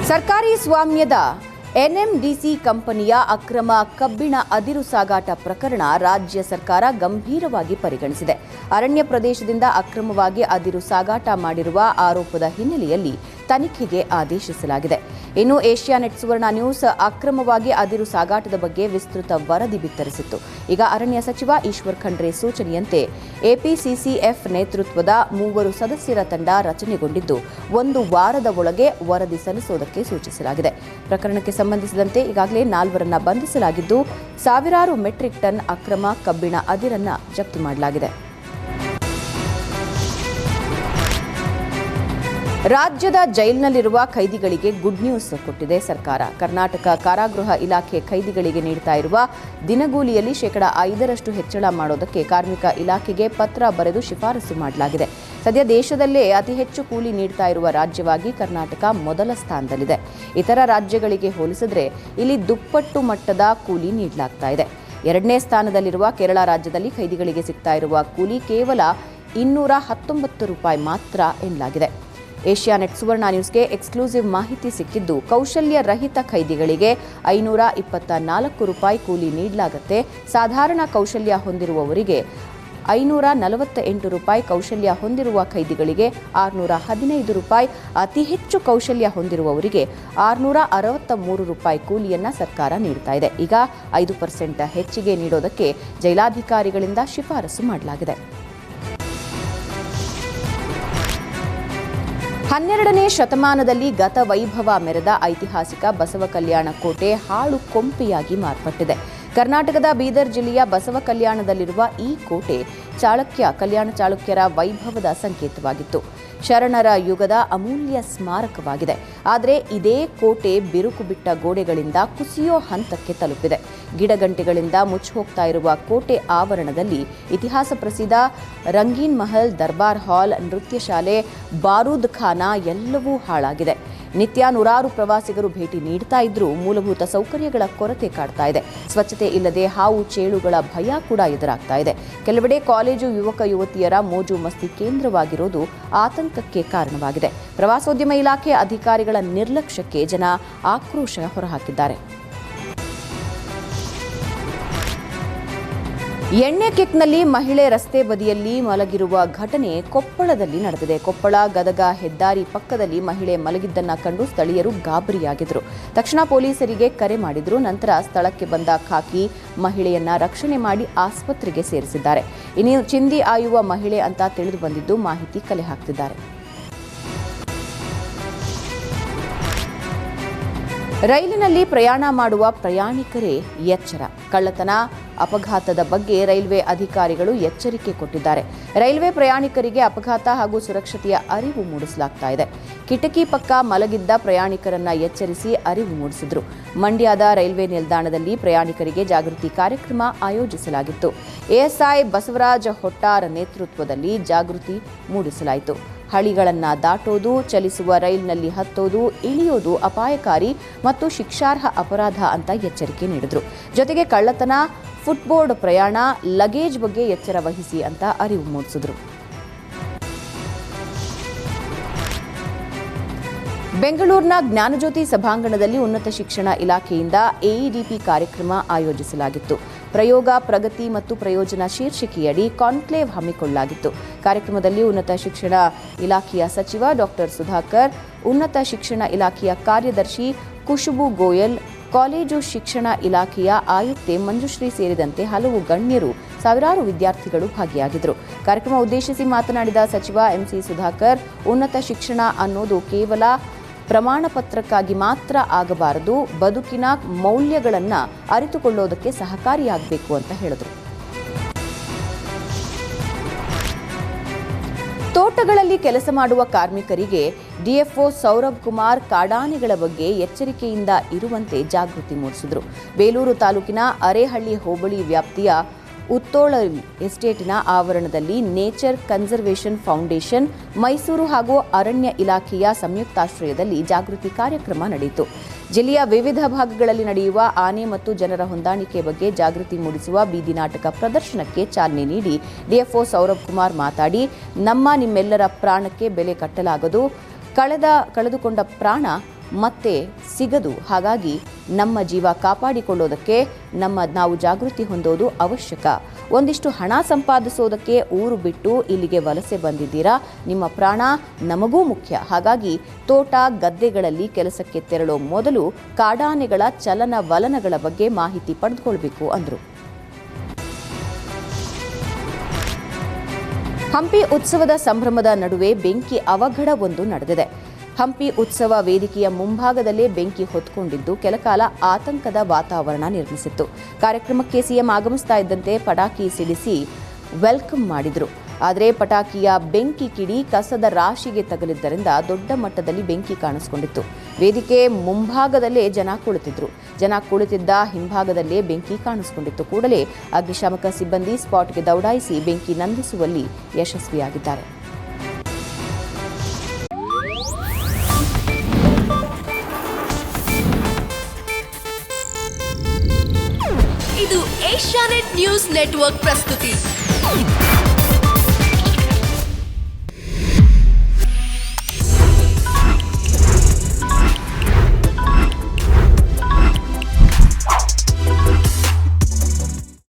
ಸರ್ಕಾರಿ ಸ್ವಾಮ್ಯದ ಎನ್ಎಂಡಿಸಿ ಕಂಪನಿಯ ಅಕ್ರಮ ಕಬ್ಬಿಣ ಅದಿರು ಸಾಗಾಟ ಪ್ರಕರಣ ರಾಜ್ಯ ಸರ್ಕಾರ ಗಂಭೀರವಾಗಿ ಪರಿಗಣಿಸಿದೆ. ಅರಣ್ಯ ಪ್ರದೇಶದಿಂದ ಅಕ್ರಮವಾಗಿ ಅದಿರು ಸಾಗಾಟ ಮಾಡಿರುವ ಆರೋಪದ ಹಿನ್ನೆಲೆಯಲ್ಲಿ ತನಿಖೆಗೆ ಆದೇಶಿಸಲಾಗಿದೆ. ಇನ್ನು ಏಷ್ಯಾನೆಟ್ ಸುವರ್ಣ ನ್ಯೂಸ್ ಅಕ್ರಮವಾಗಿ ಅದಿರು ಸಾಗಾಟದ ಬಗ್ಗೆ ವಿಸ್ತೃತ ವರದಿ ಬಿತ್ತರಿಸಿತ್ತು. ಈಗ ಅರಣ್ಯ ಸಚಿವ ಈಶ್ವರ್ ಖಂಡ್ರೆ ಸೂಚನೆಯಂತೆ ಎಪಿಸಿಸಿಎಫ್ ನೇತೃತ್ವದ 3 ಸದಸ್ಯರ ತಂಡ ರಚನೆಗೊಂಡಿದ್ದು 1 ವಾರದ ಒಳಗೆ ವರದಿ ಸಲ್ಲಿಸುವುದಕ್ಕೆ ಸೂಚಿಸಲಾಗಿದೆ. ಪ್ರಕರಣಕ್ಕೆ ಸಂಬಂಧಿಸಿದಂತೆ ಈಗಾಗಲೇ 4ರನ್ನ ಬಂಧಿಸಲಾಗಿದ್ದು ಸಾವಿರಾರು ಮೆಟ್ರಿಕ್ ಟನ್ ಅಕ್ರಮ ಕಬ್ಬಿಣ ಅದಿರನ್ನ ಜಪ್ತಿ ಮಾಡಲಾಗಿದೆ. ರಾಜ್ಯದ ಜೈಲಿನಲ್ಲಿರುವ ಖೈದಿಗಳಿಗೆ ಗುಡ್ ನ್ಯೂಸ್ ಕೊಟ್ಟಿದೆ ಸರ್ಕಾರ. ಕರ್ನಾಟಕ ಕಾರಾಗೃಹ ಇಲಾಖೆ ಖೈದಿಗಳಿಗೆ ನೀಡುತ್ತಾ ಇರುವ ದಿನಗೂಲಿಯಲ್ಲಿ 5% ಹೆಚ್ಚಳ ಮಾಡೋದಕ್ಕೆ ಕಾರ್ಮಿಕ ಇಲಾಖೆಗೆ ಪತ್ರ ಬರೆದು ಶಿಫಾರಸು ಮಾಡಲಾಗಿದೆ. ಸದ್ಯ ದೇಶದಲ್ಲೇ ಅತಿ ಹೆಚ್ಚು ಕೂಲಿ ನೀಡುತ್ತಾ ಇರುವ ರಾಜ್ಯವಾಗಿ ಕರ್ನಾಟಕ ಮೊದಲ ಸ್ಥಾನದಲ್ಲಿದೆ. ಇತರ ರಾಜ್ಯಗಳಿಗೆ ಹೋಲಿಸಿದರೆ ಇಲ್ಲಿ ದುಪ್ಪಟ್ಟು ಮಟ್ಟದ ಕೂಲಿ ನೀಡಲಾಗ್ತಾ ಇದೆ. 2ನೇ ಸ್ಥಾನದಲ್ಲಿರುವ ಕೇರಳ ರಾಜ್ಯದಲ್ಲಿ ಖೈದಿಗಳಿಗೆ ಸಿಗ್ತಾ ಇರುವ ಕೂಲಿ ಕೇವಲ 219 ರೂಪಾಯಿ ಮಾತ್ರ ಎನ್ನಲಾಗಿದೆ. ಏಷ್ಯಾನೆಟ್ ಸುವರ್ಣ ನ್ಯೂಸ್ಗೆ ಎಕ್ಸ್ಕ್ಲೂಸಿವ್ ಮಾಹಿತಿ ಸಿಕ್ಕಿದ್ದು, ಕೌಶಲ್ಯ ರಹಿತ ಖೈದಿಗಳಿಗೆ 524 ರೂಪಾಯಿ ಕೂಲಿ ನೀಡಲಾಗುತ್ತೆ. ಸಾಧಾರಣ ಕೌಶಲ್ಯ ಹೊಂದಿರುವವರಿಗೆ 548 ರೂಪಾಯಿ, ಕೌಶಲ್ಯ ಹೊಂದಿರುವ ಖೈದಿಗಳಿಗೆ 615 ರೂಪಾಯಿ, ಅತಿ ಹೆಚ್ಚು ಕೌಶಲ್ಯ ಹೊಂದಿರುವವರಿಗೆ 663 ರೂಪಾಯಿ ಕೂಲಿಯನ್ನ ಸರ್ಕಾರ ನೀಡುತ್ತಾ ಇದೆ. ಈಗ 5% ಹೆಚ್ಚಿಗೆ ನೀಡೋದಕ್ಕೆ ಜೈಲಾಧಿಕಾರಿಗಳಿಂದ ಶಿಫಾರಸು ಮಾಡಲಾಗಿದೆ. 12ನೇ ಶತಮಾನದಲ್ಲಿ ಗತ ವೈಭವ ಮೆರೆದ ಐತಿಹಾಸಿಕ ಬಸವ ಕಲ್ಯಾಣ ಕೋಟೆ ಹಾಳು ಕೊಂಪೆಯಾಗಿ ಮಾರ್ಪಟ್ಟಿದೆ. ಕರ್ನಾಟಕದ ಬೀದರ್ ಜಿಲ್ಲೆಯ ಬಸವ ಕಲ್ಯಾಣದಲ್ಲಿರುವ ಈ ಕೋಟೆ ಕಲ್ಯಾಣ ಚಾಳುಕ್ಯರ ವೈಭವದ ಸಂಕೇತವಾಗಿತ್ತು. ಶರಣರ ಯುಗದ ಅಮೂಲ್ಯ ಸ್ಮಾರಕವಾಗಿದೆ. ಆದರೆ ಇದೇ ಕೋಟೆ ಬಿರುಕು ಬಿಟ್ಟ ಗೋಡೆಗಳಿಂದ ಕುಸಿಯೋ ಹಂತಕ್ಕೆ ತಲುಪಿದೆ. ಗಿಡಗಂಟೆಗಳಿಂದ ಮುಚ್ಚಿಹೋಗ್ತಾ ಇರುವ ಕೋಟೆ ಆವರಣದಲ್ಲಿ ಇತಿಹಾಸ ಪ್ರಸಿದ್ಧ ರಂಗೀನ್ ಮಹಲ್, ದರ್ಬಾರ್ ಹಾಲ್, ನೃತ್ಯ ಶಾಲೆ, ಬಾರೂದ್ ಖಾನಾ ಎಲ್ಲವೂ ಹಾಳಾಗಿದೆ. ನಿತ್ಯ ನೂರಾರು ಪ್ರವಾಸಿಗರು ಭೇಟಿ ನೀಡ್ತಾ ಇದ್ರೂ ಮೂಲಭೂತ ಸೌಕರ್ಯಗಳ ಕೊರತೆ ಕಾಡ್ತಾ ಇದೆ. ಸ್ವಚ್ಛತೆ ಇಲ್ಲದೆ ಹಾವು ಚೇಳುಗಳ ಭಯ ಕೂಡ ಎದುರಾಗ್ತಾ ಇದೆ. ಕೆಲವೆಡೆ ಕಾಲೇಜು ಯುವಕ ಯುವತಿಯರ ಮೋಜು ಮಸ್ತಿ ಕೇಂದ್ರವಾಗಿರೋದು ಆತಂಕಕ್ಕೆ ಕಾರಣವಾಗಿದೆ. ಪ್ರವಾಸೋದ್ಯಮ ಇಲಾಖೆ ಅಧಿಕಾರಿಗಳ ನಿರ್ಲಕ್ಷ್ಯಕ್ಕೆ ಜನ ಆಕ್ರೋಶ ಹೊರಹಾಕಿದ್ದಾರೆ. ಎಣ್ಣೆ ಕಿಕ್ನಲ್ಲಿ ಮಹಿಳೆ ರಸ್ತೆ ಬದಿಯಲ್ಲಿ ಮಲಗಿರುವ ಘಟನೆ ಕೊಪ್ಪಳದಲ್ಲಿ ನಡೆದಿದೆ. ಕೊಪ್ಪಳ ಗದಗ ಹೆದ್ದಾರಿ ಪಕ್ಕದಲ್ಲಿ ಮಹಿಳೆ ಮಲಗಿದ್ದನ್ನ ಕಂಡು ಸ್ಥಳೀಯರು ಗಾಬರಿಯಾಗಿದ್ರು. ತಕ್ಷಣ ಪೊಲೀಸರಿಗೆ ಕರೆ ಮಾಡಿದ್ರು. ನಂತರ ಸ್ಥಳಕ್ಕೆ ಬಂದ ಖಾಕಿ ಮಹಿಳೆಯನ್ನ ರಕ್ಷಣೆ ಮಾಡಿ ಆಸ್ಪತ್ರೆಗೆ ಸೇರಿಸಿದ್ದಾರೆ. ಇನ್ನು ಚಿಂದಿ ಆಯುವ ಮಹಿಳೆ ಅಂತ ತಿಳಿದು ಬಂದಿದ್ದು ಮಾಹಿತಿ ಕಲೆ ಹಾಕ್ತಿದ್ದಾರೆ. ರೈಲಿನಲ್ಲಿ ಪ್ರಯಾಣ ಮಾಡುವ ಪ್ರಯಾಣಿಕರೇ ಎಚ್ಚರ. ಕಳ್ಳತನ, ಅಪಘಾತದ ಬಗ್ಗೆ ರೈಲ್ವೆ ಅಧಿಕಾರಿಗಳು ಎಚ್ಚರಿಕೆ ಕೊಟ್ಟಿದ್ದಾರೆ. ರೈಲ್ವೆ ಪ್ರಯಾಣಿಕರಿಗೆ ಅಪಘಾತ ಹಾಗೂ ಸುರಕ್ಷತೆಯ ಅರಿವು ಮೂಡಿಸಲಾಗ್ತಾ ಇದೆ. ಕಿಟಕಿ ಪಕ್ಕ ಮಲಗಿದ್ದ ಪ್ರಯಾಣಿಕರನ್ನ ಎಚ್ಚರಿಸಿ ಅರಿವು ಮೂಡಿಸಿದ್ರು. ಮಂಡ್ಯದ ರೈಲ್ವೆ ನಿಲ್ದಾಣದಲ್ಲಿ ಪ್ರಯಾಣಿಕರಿಗೆ ಜಾಗೃತಿ ಕಾರ್ಯಕ್ರಮ ಆಯೋಜಿಸಲಾಗಿತ್ತು. ಎಎಸ್ಐ ಬಸವರಾಜ ಹೊಟ್ಟಾರ್ ನೇತೃತ್ವದಲ್ಲಿ ಜಾಗೃತಿ ಮೂಡಿಸಲಾಯಿತು. ಹಳಿಗಳನ್ನು ದಾಟೋದು, ಚಲಿಸುವ ರೈಲಿನಲ್ಲಿ ಹತ್ತೋದು, ಇಳಿಯೋದು ಅಪಾಯಕಾರಿ ಮತ್ತು ಶಿಕ್ಷಾರ್ಹ ಅಪರಾಧ ಅಂತ ಎಚ್ಚರಿಕೆ ನೀಡಿದ್ರು. ಜೊತೆಗೆ ಕಳ್ಳತನ, ಫುಟ್ಬೋರ್ಡ್ ಪ್ರಯಾಣ, ಲಗೇಜ್ ಬಗ್ಗೆ ಎಚ್ಚರ ವಹಿಸಿ ಅಂತ ಅರಿವು ಮೂಡಿಸಿದ್ರು. ಬೆಂಗಳೂರಿನ ಜ್ಞಾನಜ್ಯೋತಿ ಸಭಾಂಗಣದಲ್ಲಿ ಉನ್ನತ ಶಿಕ್ಷಣ ಇಲಾಖೆಯಿಂದ ಎಇಡಿಪಿ ಕಾರ್ಯಕ್ರಮ ಆಯೋಜಿಸಲಾಗಿತ್ತು. ಪ್ರಯೋಗ, ಪ್ರಗತಿ ಮತ್ತು ಪ್ರಯೋಜನ ಶೀರ್ಷಿಕೆಯಡಿ ಕಾನ್ಕ್ಲೇವ್ ಹಮ್ಮಿಕೊಳ್ಳಲಾಗಿತ್ತು. ಕಾರ್ಯಕ್ರಮದಲ್ಲಿ ಉನ್ನತ ಶಿಕ್ಷಣ ಇಲಾಖೆಯ ಸಚಿವ ಡಾಕ್ಟರ್ ಸುಧಾಕರ್, ಉನ್ನತ ಶಿಕ್ಷಣ ಇಲಾಖೆಯ ಕಾರ್ಯದರ್ಶಿ ಕುಶುಬು ಗೋಯಲ್, ಕಾಲೇಜು ಶಿಕ್ಷಣ ಇಲಾಖೆಯ ಆಯುಕ್ತೆ ಮಂಜುಶ್ರೀ ಸೇರಿದಂತೆ ಹಲವು ಗಣ್ಯರು, ಸಾವಿರಾರು ವಿದ್ಯಾರ್ಥಿಗಳು ಭಾಗಿಯಾಗಿದ್ದರು. ಕಾರ್ಯಕ್ರಮ ಉದ್ದೇಶಿಸಿ ಮಾತನಾಡಿದ ಸಚಿವ ಎಂಸಿ ಸುಧಾಕರ್, ಉನ್ನತ ಶಿಕ್ಷಣ ಅನ್ನೋದು ಕೇವಲ ಪ್ರಮಾಣ ಪತ್ರಕ್ಕಾಗಿ ಮಾತ್ರ ಆಗಬಾರದು, ಬದುಕಿನ ಮೌಲ್ಯಗಳನ್ನು ಅರಿತುಕೊಳ್ಳೋದಕ್ಕೆ ಸಹಕಾರಿಯಾಗಬೇಕು ಅಂತ ಹೇಳಿದರು. ತೋಟಗಳಲ್ಲಿ ಕೆಲಸ ಮಾಡುವ ಕಾರ್ಮಿಕರಿಗೆ ಡಿಎಫ್ಒ ಸೌರಭ್ ಕುಮಾರ್ ಕಾಡಾನೆಗಳ ಬಗ್ಗೆ ಎಚ್ಚರಿಕೆಯಿಂದ ಇರುವಂತೆ ಜಾಗೃತಿ ಮೂಡಿಸಿದರು. ಬೇಲೂರು ತಾಲೂಕಿನ ಅರೇಹಳ್ಳಿ ಹೋಬಳಿ ವ್ಯಾಪ್ತಿಯ ಉತ್ತೋಳ ಎಸ್ಟೇಟಿನ ಆವರಣದಲ್ಲಿ ನೇಚರ್ ಕನ್ಸರ್ವೇಷನ್ ಫೌಂಡೇಶನ್, ಮೈಸೂರು ಹಾಗೂ ಅರಣ್ಯ ಇಲಾಖೆಯ ಸಂಯುಕ್ತಾಶ್ರಯದಲ್ಲಿ ಜಾಗೃತಿ ಕಾರ್ಯಕ್ರಮ ನಡೆಯಿತು. ಜಿಲ್ಲೆಯ ವಿವಿಧ ಭಾಗಗಳಲ್ಲಿ ನಡೆಯುವ ಆನೆ ಮತ್ತು ಜನರ ಹೊಂದಾಣಿಕೆ ಬಗ್ಗೆ ಜಾಗೃತಿ ಮೂಡಿಸುವ ಬೀದಿ ನಾಟಕ ಪ್ರದರ್ಶನಕ್ಕೆ ಚಾಲನೆ ನೀಡಿ ಡಿಎಫ್ಒ ಸೌರಭ್ ಕುಮಾರ್ ಮಾತಾಡಿ, ನಿಮ್ಮೆಲ್ಲರ ಪ್ರಾಣಕ್ಕೆ ಬೆಲೆ ಕಟ್ಟಲಾಗದು, ಕಳೆದುಕೊಂಡ ಪ್ರಾಣ ಮತ್ತೆ ಸಿಗದು. ಹಾಗಾಗಿ ನಮ್ಮ ಜೀವ ಕಾಪಾಡಿಕೊಳ್ಳೋದಕ್ಕೆ ನಾವು ಜಾಗೃತಿ ಹೊಂದೋದು ಅವಶ್ಯಕ. ಒಂದಿಷ್ಟು ಹಣ ಸಂಪಾದಿಸೋದಕ್ಕೆ ಊರು ಬಿಟ್ಟು ಇಲ್ಲಿಗೆ ವಲಸೆ ಬಂದಿದ್ದೀರಾ, ನಿಮ್ಮ ಪ್ರಾಣ ನಮಗೂ ಮುಖ್ಯ. ಹಾಗಾಗಿ ತೋಟ ಗದ್ದೆಗಳಲ್ಲಿ ಕೆಲಸಕ್ಕೆ ತೆರಳೋ ಮೊದಲು ಕಾಡಾನೆಗಳ ಚಲನವಲನಗಳ ಬಗ್ಗೆ ಮಾಹಿತಿ ಪಡೆದುಕೊಳ್ಬೇಕು ಅಂದರು. ಹಂಪಿ ಉತ್ಸವದ ಸಂಭ್ರಮದ ನಡುವೆ ಬೆಂಕಿ ಅವಘಡವೊಂದು ನಡೆದಿದೆ. ಹಂಪಿ ಉತ್ಸವ ವೇದಿಕೆಯ ಮುಂಭಾಗದಲ್ಲೇ ಬೆಂಕಿ ಹೊತ್ಕೊಂಡಿದ್ದು ಕೆಲಕಾಲ ಆತಂಕದ ವಾತಾವರಣ ನಿರ್ಮಿಸಿತ್ತು. ಕಾರ್ಯಕ್ರಮಕ್ಕೆ ಸಿಎಂ ಆಗಮಿಸ್ತಾ ಇದ್ದಂತೆ ಪಟಾಕಿ ಸಿಡಿಸಿ ವೆಲ್ಕಮ್ ಮಾಡಿದ್ರು. ಆದರೆ ಪಟಾಕಿಯ ಬೆಂಕಿ ಕಿಡಿ ಕಸದ ರಾಶಿಗೆ ತಗುಲಿದ್ದರಿಂದ ದೊಡ್ಡ ಮಟ್ಟದಲ್ಲಿ ಬೆಂಕಿ ಕಾಣಿಸಿಕೊಂಡಿತ್ತು. ವೇದಿಕೆ ಮುಂಭಾಗದಲ್ಲೇ ಜನ ಕುಳಿತಿದ್ದ ಹಿಂಭಾಗದಲ್ಲೇ ಬೆಂಕಿ ಕಾಣಿಸಿಕೊಂಡಿತ್ತು. ಕೂಡಲೇ ಅಗ್ನಿಶಾಮಕ ಸಿಬ್ಬಂದಿ ಸ್ಪಾಟ್ಗೆ ದೌಡಾಯಿಸಿ ಬೆಂಕಿ ನಂದಿಸುವಲ್ಲಿ ಯಶಸ್ವಿಯಾಗಿದ್ದಾರೆ. ಇದು ಏಷ್ಯಾನೆಟ್ ನ್ಯೂಸ್ ನೆಟ್ವರ್ಕ್ ಪ್ರಸ್ತುತಿ.